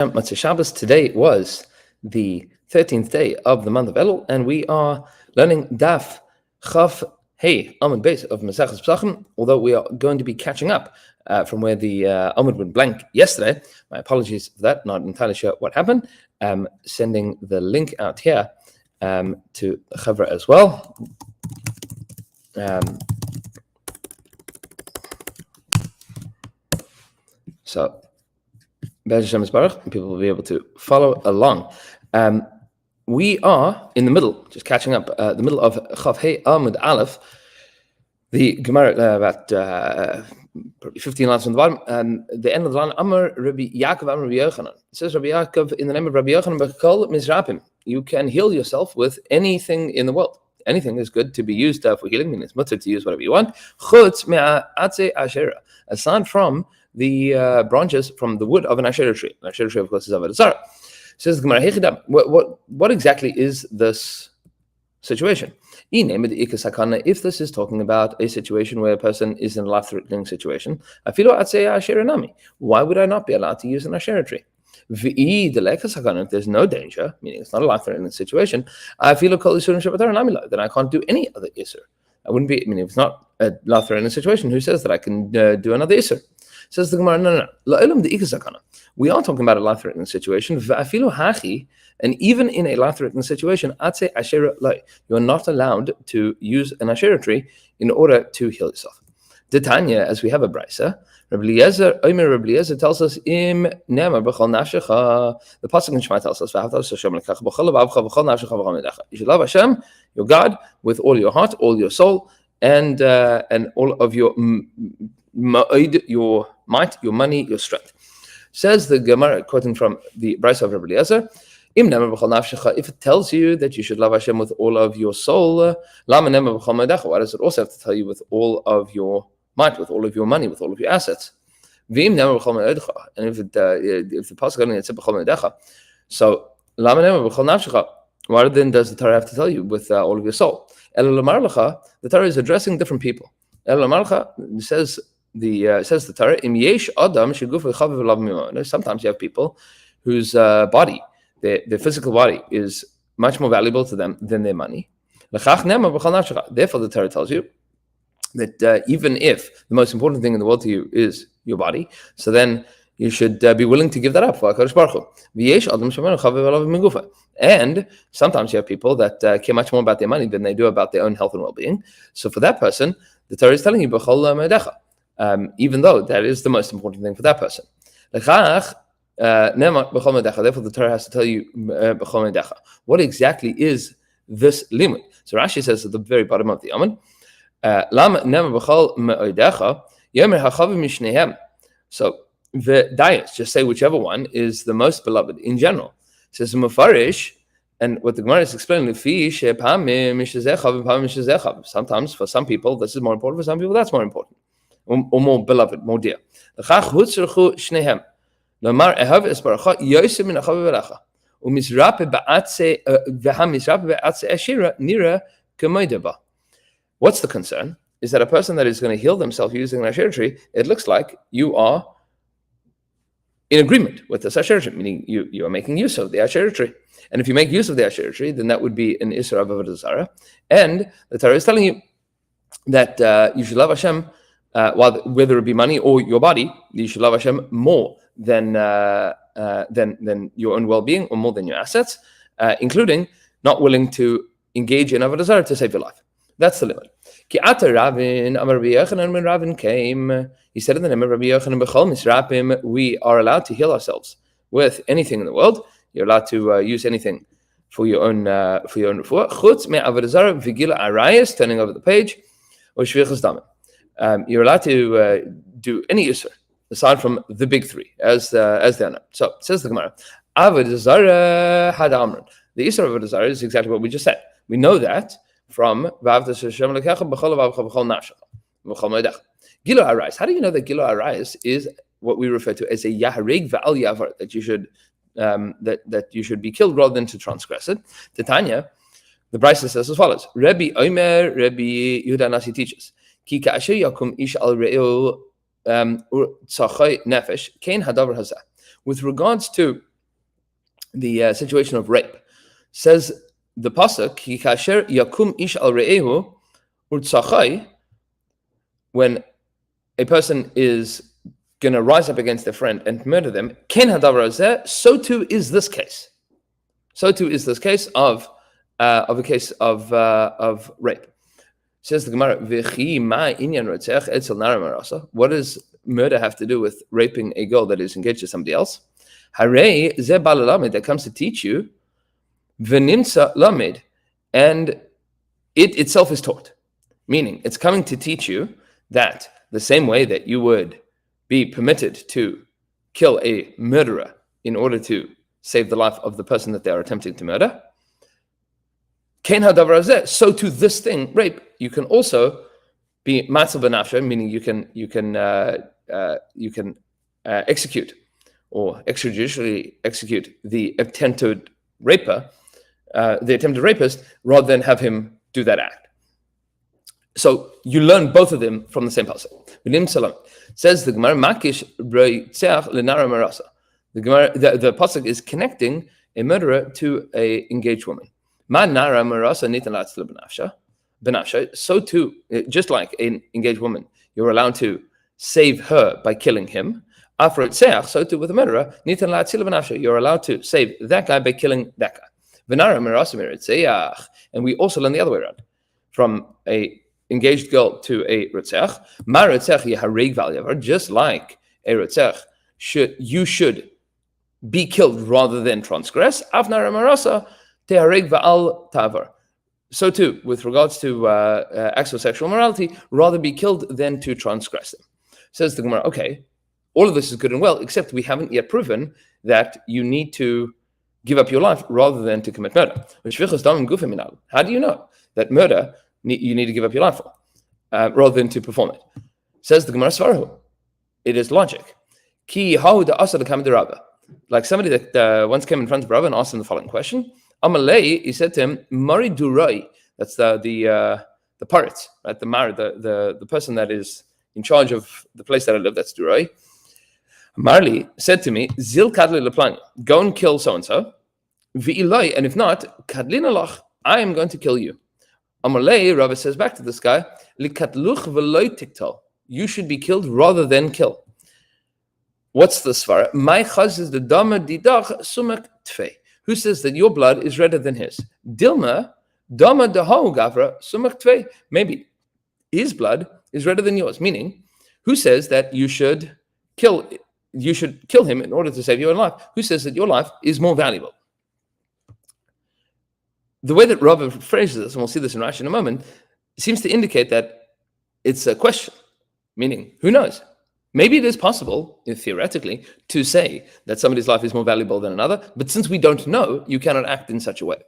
Matzah Shabbos. Today was the 13th day of the month of Elul, and we are learning Daf Chaf Hey Amud Beis of Maseches Pesachim. Although we are going to be catching up from where the Amud went blank yesterday. My apologies for that. Not entirely sure what happened. Sending the link out here to Chavra as well. So people will be able to follow along. We are in the middle, just catching up, the middle of Chaf Hey Amud Aleph. The Gemara about probably 15 lines from the bottom. The end of the line, Amar Rabbi Yaakov, Amar Rabbi Yochanan. It says Rabbi Yaakov, in the name of Rabbi Yochanan, B'kol Mizrapim. You can heal yourself with anything in the world. Anything is good to be used for healing. Meaning it's mutter to use whatever you want. Chutz me'atzei ashera. Aside from the branches from the wood of an Asherah tree. An Asherah tree, of course, is Avodah Zarah. Says the Gemara, what exactly is this situation? If this is talking about a situation where a person is in a life-threatening situation, why would I not be allowed to use an Asherah tree? If there's no danger, meaning it's not a life-threatening situation, then I can't do any other Isser. I wouldn't be, if it's not a life-threatening situation, who says that I can do another Isser? Says the Gemara, no. We are talking about a life-threatening situation. And even in a life-threatening situation, you are not allowed to use an Asherah tree in order to heal yourself. The Tanya, as we have a brisa, Rabbi Eliezer tells us, Im nema b'chol nafshecha. The pasuk in Shema tells us, you should love Hashem, your God, with all your heart, all your soul, and all of your might, your money, your strength. Says the Gemara, quoting from the brisa of Rabbi Eliezer, if it tells you that you should love Hashem with all of your soul, why does it also have to tell you with all of your might, with all of your money, with all of your assets? And if the pasuk only said b'chol me'odecha, so why then does the Torah have to tell you with all of your soul? The Torah is addressing different people. Says the Torah, sometimes you have people whose body, their physical body, is much more valuable to them than their money. Therefore, the Torah tells you that even if the most important thing in the world to you is your body, so then you should be willing to give that up for HaKadosh Baruch Hu. And sometimes you have people that care much more about their money than they do about their own health and well-being. So for that person, the Torah is telling you, even though that is the most important thing for that person. Therefore, the Torah has to tell you what exactly is this limud. So Rashi says at the very bottom of the Amud, so the diets, just say whichever one is the most beloved in general. It says Mufarish, and what the Gemara is explaining, sometimes for some people this is more important, for some people that's more important, or more beloved, more dear. What's the concern? Is that a person that is going to heal themselves using an Asherah tree, it looks like you are in agreement with the Asherah tree, meaning you are making use of the Asherah tree. And if you make use of the Asherah tree, then that would be an Isra of Avodah Zarah. And the Torah is telling you that you should love Hashem, whether it be money or your body, you should love Hashem more than your own well-being or more than your assets, including not willing to engage in Avodah Zarah to save your life. That's the limit. When Ravin came, he said in the name of Rabbi Yochanan, we are allowed to heal ourselves with anything in the world. You're allowed to use anything for your own refuah. Chutz me'avodah zarah v'gila arayis, turning over the page, or shvichas damim. You're allowed to do any Isser aside from the big three, as they are known. So says the Gemara, avodah zarah had amrun. The Isser of avodah zarah is exactly what we just said. We know that from Gilo Arayis. How do you know that Gilo Arayis is what we refer to as a Yaharig Va'al Yavar, that you should that you should be killed rather than to transgress it? Tanya, the Brisa says as follows: Rabbi Omer, Rabbi Yehuda Nasi teaches, Ki ka'asher yakum ish al re'u tzachai nefesh kein hadavar hazeh. With regards to the situation of rape. Says the pasuk, "Ki kasher yakum ish al re'ehu urtzachai," when a person is going to rise up against their friend and murder them, ken hadavar hazeh, so too is this case. So too is this case of a case of rape. Says the Gemara, "V'chi ma inyan rotzech etzel nara marasa." What does murder have to do with raping a girl that is engaged to somebody else? Harei ze balalamed, that comes to teach you, v'nimsa lamed, and it itself is taught. Meaning, it's coming to teach you that the same way that you would be permitted to kill a murderer in order to save the life of the person that they are attempting to murder, Kain hadavar hazeh, so to this thing, rape, you can also be matzal b'nafsho, meaning you can execute or extrajudicially execute the attempted rapist, rather than have him do that act. So you learn both of them from the same pasuk. Says the Gemara, "Makish roitzeach lenara marasa." The Gemara, the pasuk is connecting a murderer to a engaged woman. Ma nara marasa nitan latzla benafsha. So too, just like an engaged woman, you're allowed to save her by killing him. After roitzeach, so too with a murderer, nitan latzla benafsha, you're allowed to save that guy by killing that guy. V'nara marasa roitzeach, and we also learn the other way around, from a engaged girl to a rotzech. Ma rotzech yehareg v'al, just like a rotzech you should be killed rather than transgress. Avnar marasa tehareg v'al tavar. So too, with regards to acts of sexual morality, rather be killed than to transgress them. Says the Gemara, okay, all of this is good and well, except we haven't yet proven that you need to give up your life rather than to commit murder. How do you know that murder you need to give up your life for, rather than to perform it? Says the Gemara, Svarahu, it is logic. Ki hau da asa de Rabba. Like somebody that once came in front of Rabba and asked him the following question. Amalei, he said to him, Mari Durai, that's the pirates, right? The person that is in charge of the place that I live, that's Durai. Marli said to me, Zil kadli leplan, go and kill so-and-so. V'ilai, and if not, kadlina lach, I am going to kill you. Amalei, Rabbi says back to this guy, Likatluch v'loi tiktal, you should be killed rather than kill. What's the svara? My chaz is the dama didach sumak tfei. Who says that your blood is redder than his? Dilma, dama dahu gavra sumak tfei. Maybe his blood is redder than yours. Meaning, who says that you should kill him in order to save your own life? Who says that your life is more valuable? The way that Rabbi phrases this, and we'll see this in Rashi in a moment, seems to indicate that it's a question. Meaning, who knows? Maybe it is possible, theoretically, to say that somebody's life is more valuable than another, but since we don't know, you cannot act in such a way.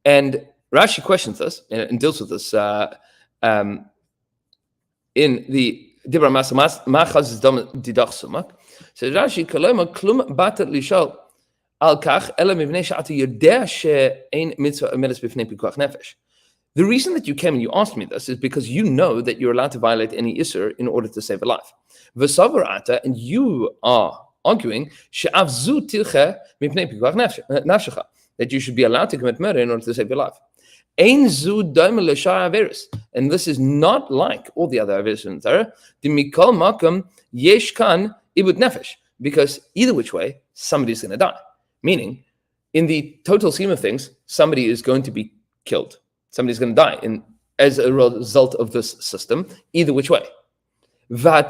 And Rashi questions this and deals with this in the Dibra Machaz Didach Sumak. So Rashi, Kaloma Klum Batat Lishal Al Kach Ela Mivnei Sha'atu Yodeh She'ein Mitzvah Amedes B'fnei Pikuach Nefesh. The reason that you came and you asked me this is because you know that you're allowed to violate any Isser in order to save a life. And you are arguing that you should be allowed to commit murder in order to save your life. And this is not like all the other averos in the Torah. Because either which way, somebody's going to die. Meaning, in the total scheme of things, somebody is going to be killed. Somebody's going to die as a result of this system, either which way. And the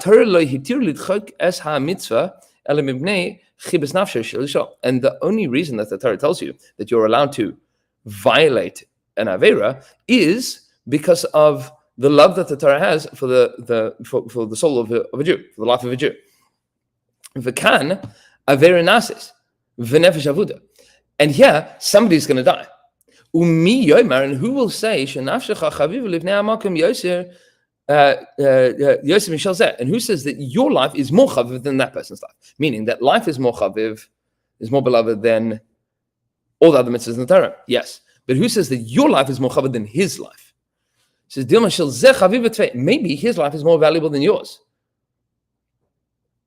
only reason that the Torah tells you that you're allowed to violate an avera is because of the love that the Torah has for the soul of a Jew, for the life of a Jew. V'kan avera nasis v'nefesh avuda, and here somebody's going to die. Umi yomer, and who will say shenafshecha chaviv livnei hamakom yoser. And who says that your life is more chaviv than that person's life? Meaning that life is more chaviv, is more beloved than all the other mitzvahs in the Torah. Yes, but who says that your life is more chaviv than his life? It says maybe his life is more valuable than yours.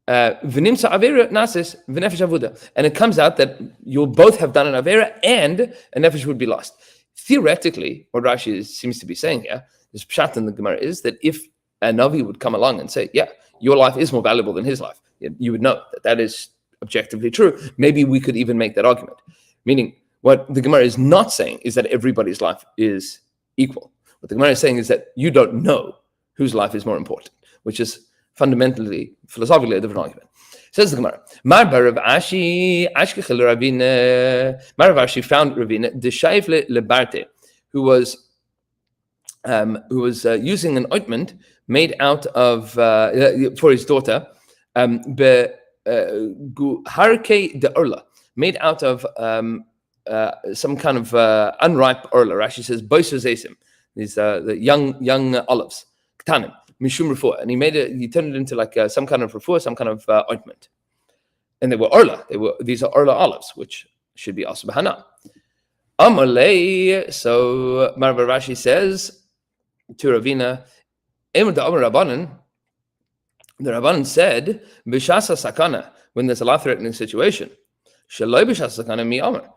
V'nimsa avera nasis v'nefesh avuda. And it comes out that you'll both have done an avera and a nefesh would be lost. Theoretically, what Rashi seems to be saying here, this pshat in the Gemara is that if a Navi would come along and say, yeah, your life is more valuable than his life, you would know that that is objectively true. Maybe we could even make that argument. Meaning, what the Gemara is not saying is that everybody's life is equal. What the Gemara is saying is that you don't know whose life is more important, which is fundamentally, philosophically, a different argument. Says the Gemara, Mar Rav Ashi found Ravina Deshaifle Lebarte, who was using an ointment made out of for his daughter, Guharke de Orla, made out of some kind of unripe orla. Rashi says boiser zesim, these the young olives, ktanim mishum refuah, and he turned it into like some kind of refuah, some kind of ointment, and they were orla. These are orla olives, which should be also bahana. Amalei. So Marva Rashi says to Ravina, Emor da Amar Rabbanan. The Rabbanan said, "B'shasa sakana," when there's a life-threatening situation, "Shaloi b'shasa sakana mi amar."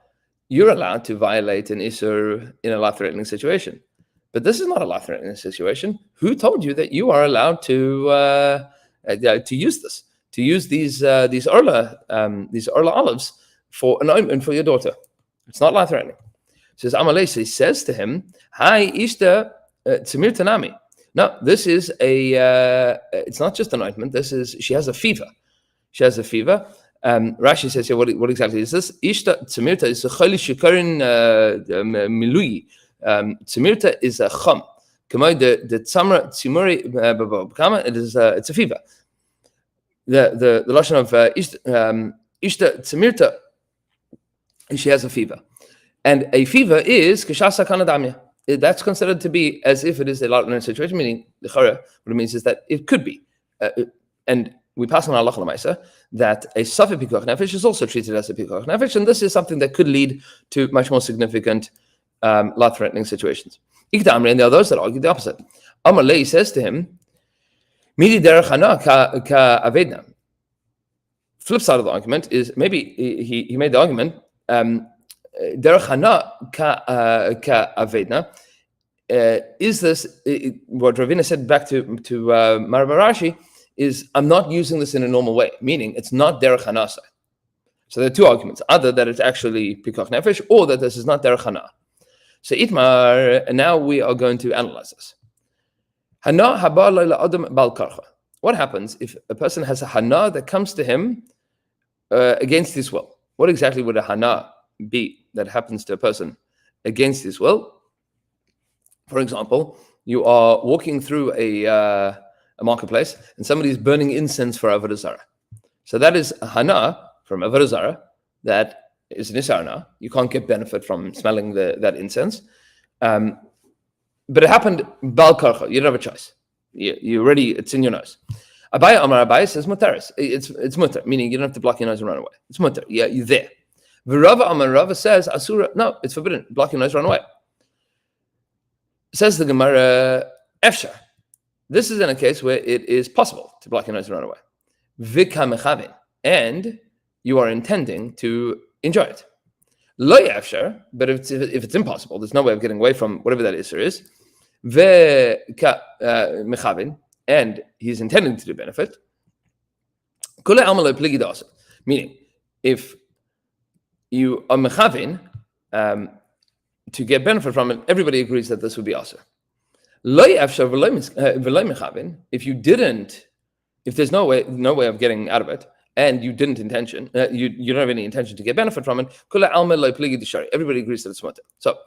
You're allowed to violate an isur in a life-threatening situation, but this is not a life-threatening situation. Who told you that you are allowed to use this? To use these orla olives for an ointment for your daughter? It's not life-threatening. Says Amalei. He says to him, "Hi, Ishta Tzimir Tanami." No, this is it's not just an ointment. She has a fever. She has a fever. Rashi says here, what exactly is this? Ishta Tzimirta is a choli shikarin milui. Tzimirta is a chum. Kamoi the tzamra tzimuri b'kama. It's a fever. The lashon of Ishta Tzimirta, she has a fever, and a fever is kishasa kanadamya. That's considered to be as if it is a life-threatening situation, meaning what it means is that it could be. And we pass on halacha l'maisa that a safek pikuach nefesh is also treated as a pikuach nefesh, and this is something that could lead to much more significant life-threatening situations. Ikdamri, and there are those that argue the opposite. Amar Lei says to him, Midi derech hana ka avedna. Flip side of the argument is maybe he made the argument, derech hana ka avedna. Is this what Ravina said back to Marva Rashi? Is I'm not using this in a normal way, meaning it's not derech hanasa. So there are two arguments: either that it's actually pikuach nefesh, or that this is not derech hana. So Itmar, and now we are going to analyze this. Hana haba la'adam bal karcha. What happens if a person has a hana that comes to him against his will? What exactly would a hana be that happens to a person against his will? For example, you are walking through a marketplace and somebody's burning incense for Avodah Zarah. So that is a hana from Avodah Zarah that is nisarna. You can't get benefit from smelling that incense. But it happened bal karcha. You don't have a choice. You already, it's in your nose. Abaye Amar Abaye says mutaris. It's mutar, meaning you don't have to block your nose and run away. It's mutar. Yeah, you're there. V'Rava Amar Rava says asura. No, it's forbidden. Block your nose, run away. Says the Gemara efshar. This is in a case where it is possible to block your nose and run away. Vika mechavin, and you are intending to enjoy it. Lo efshar, but if it's impossible, there's no way of getting away from whatever that issur is. Vika mechavin, and he's intending to do benefit. Kule alma pligi da'asa, meaning if you are mechavin to get benefit from it, everybody agrees that this would be asa. If you didn't, if there's no way of getting out of it, and you didn't you don't have any intention to get benefit from it, everybody agrees that it's mutter. So,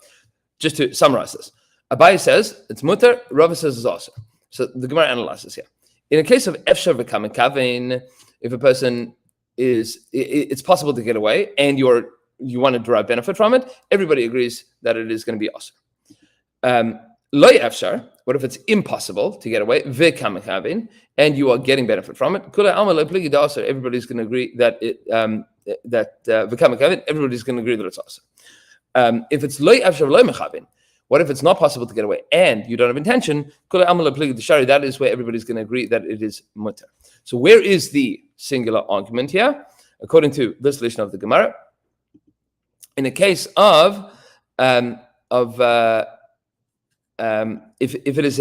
just to summarize this, Abaye says it's mutter, Rava says it's also. So the Gemara analyzes here. In a case of efshar v'kamekavin, if a person it's possible to get away, and you want to derive benefit from it, everybody agrees that it is going to be also. Lo efshar, what if it's impossible to get away? V'kamekavin, and you are getting benefit from it. Everybody's going to agree that v'kamekavin, everybody's going to agree that it's also. If it's lo efshar lo mechavin, What if it's not possible to get away and you don't have intention? That is where everybody's going to agree that it is mutter. So where is the singular argument here? According to this list of the Gemara, in a case of if it is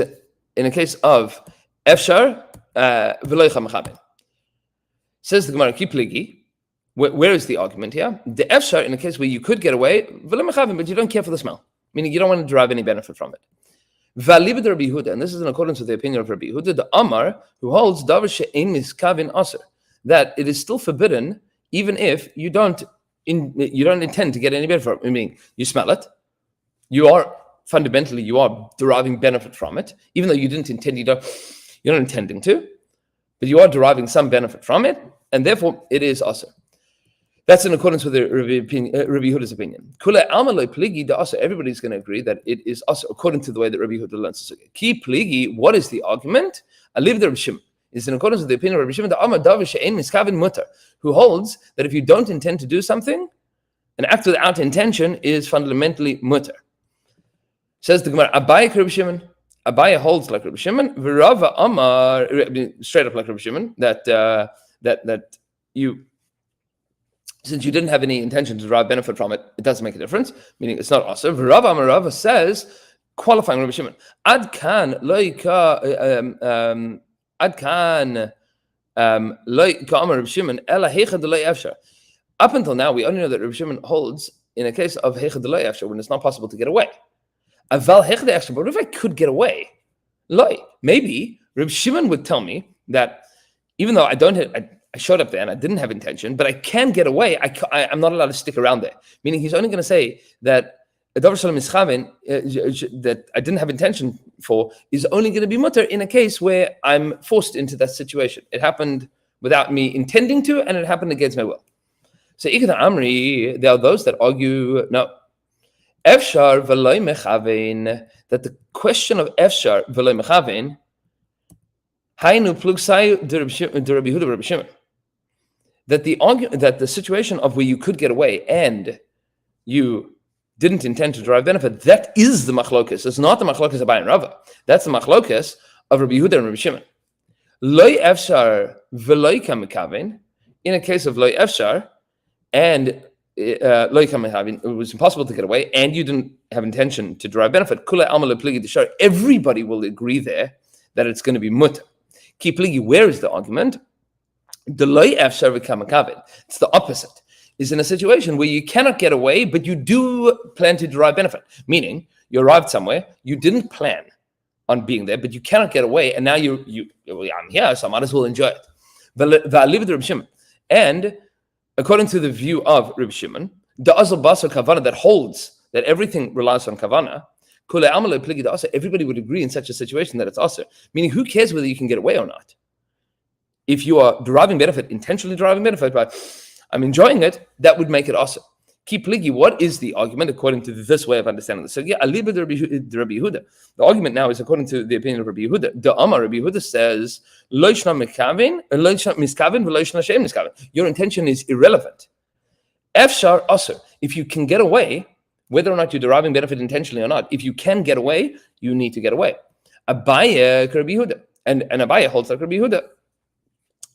in a case of efshar v'loicha mechaben, says the Gemara, kipligi. Where is the argument here? The efshar, in a case where you could get away, v'lo mechaben, but you don't care for the smell, meaning you don't want to derive any benefit from it. Valibed Rabbi Yehuda, and this is in accordance with the opinion of Rabbi Yehuda, the Amar, who holds davar she'ein miskavin aser, that it is still forbidden even if you don't intend to get any benefit from it. Meaning you smell it, you are deriving benefit from it, even though you didn't intend. You're not intending to, but you are deriving some benefit from it, and therefore it is aser. That's in accordance with the Rabbi Yehuda's opinion. Everybody's going to agree that it is aser according to the way that Rabbi Yehuda learns it. Ki pligi, what is the argument? Aliv the Rabbi Shimon is in accordance with the opinion of Rabbi Shimon, the Amar davar she'ein miskavin mutter, who holds that if you don't intend to do something, an act without intention is fundamentally mutter. Says the Gemara, Abaye Rabbi Shimon. Abaye holds like Rabbi Shimon. V'Rava Amar, straight up like Rabbi Shimon, that you, since you didn't have any intention to derive benefit from it, it doesn't make a difference. Meaning it's not also. V'Rava Amar Rava says, qualifying Rabbi Shimon, Ad kan loika Ad kan loika Amar Rabbi Shimon ela heicha delay efshar. Up until now, we only know that Rabbi Shimon holds in a case of heicha delay efshar when it's not possible to get away. Aval heicha delay efshar, but what if I could get away? Maybe Rabbi Shimon would tell me that even though I showed up there and I didn't have intention, but I can get away. I'm not allowed to stick around there. Meaning he's only going to say that a davar shalom mischaven that I didn't have intention for is only going to be mutter in a case where I'm forced into that situation. It happened without me intending to, and it happened against my will. So ikata amri, there are those that argue no. Efshar v'loy mechaven, that the question of efshar v'loy mechaven hainu plugsai Rabbi Yehuda Rabbi Shimon, that the argument, that the situation of where you could get away and you didn't intend to derive benefit, that is the machlokas. It's not the machlokas of Abaye and Rava. That's the machlokas of Rabbi Yehuda and Rabbi Shimon. Loy efshar v'loy kamikaven, in a case of loy efshar and loy kamikaven, it was impossible to get away and you didn't have intention to derive benefit. Kula alma lepligi d'shar. Everybody will agree there that it's going to be mutter. Ki pligi, where is the argument? The loy efshar v'kamikaven. It's the opposite. Is in a situation where you cannot get away, but you do plan to derive benefit. Meaning, you arrived somewhere, you didn't plan on being there, but you cannot get away, and now I'm here, so I might as well enjoy it. And according to the view of Rabbi Shimon, the azal basar kavana, that holds that everything relies on kavana, everybody would agree in such a situation that it's aser. Meaning, who cares whether you can get away or not? If you are deriving benefit, intentionally deriving benefit by I'm enjoying it, that would make it awesome. Keep pligi, what is the argument according to this way of understanding this? So yeah, aliba Rabbi Yehuda. The argument now is according to the opinion of Rabbi Yehuda. The Amar Rabbi Yehuda says, your intention is irrelevant. Efshar aser. If you can get away, whether or not you're deriving benefit intentionally or not, if you can get away, you need to get away. Abaye Rabbi Yehuda. And Abaye holds like Rabbi Yehuda.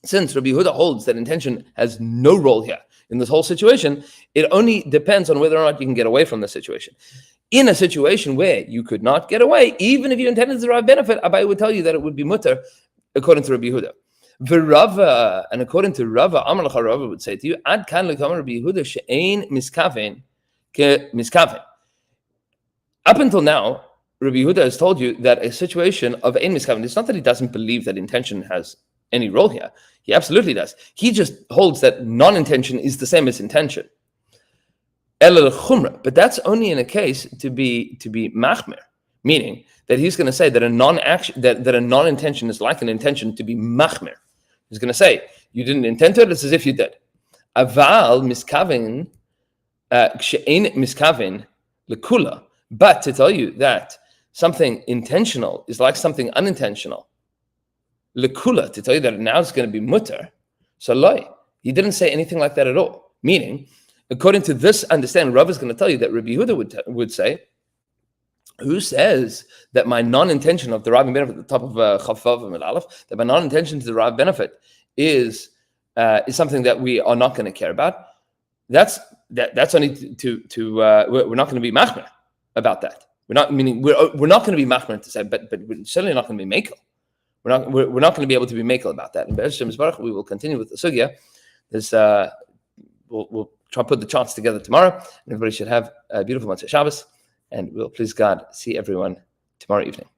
Since Rabbi Yehuda holds that intention has no role here in this whole situation, it only depends on whether or not you can get away from the situation. In a situation where you could not get away, even if you intended to derive benefit, Abaye would tell you that it would be mutter, according to Rabbi Yehuda. V'Rava, and according to Rava, Amar Lacha Rava would say to you, Ad kan lekam Rabbi Yehuda she'ein miskaven ke miskaven. Up until now, Rabbi Yehuda has told you that a situation of ein miskaven, it's not that he doesn't believe that intention has any role here. He absolutely does. He just holds that non-intention is the same as intention. But that's only in a case to be machmer, meaning that he's going to say that a non-action, that a non-intention is like an intention to be machmer. He's going to say you didn't intend to it; it's as if you did. Aval miskaven kshe'ein miskaven lekula. But to tell you that something intentional is like something unintentional. Lekula, to tell you that now it's going to be mutter. So loy, he didn't say anything like that at all. Meaning, according to this understanding, Rav is going to tell you that Rabbi Yehuda would say, Who says that my non-intention of deriving benefit at the top of Chaf Vav Amud Aleph, that my non-intention to derive benefit is something that we are not going to care about? That's only we're not going to be machmer about that. We're not going to be machmer to say, but we're certainly not going to be makel. We're not going to be able to be makel about that. And Be'ezras Baruch we will continue with the sugya. We'll try to put the charts together tomorrow, and everybody should have a beautiful Matzah Shabbos, and we'll please God see everyone tomorrow evening.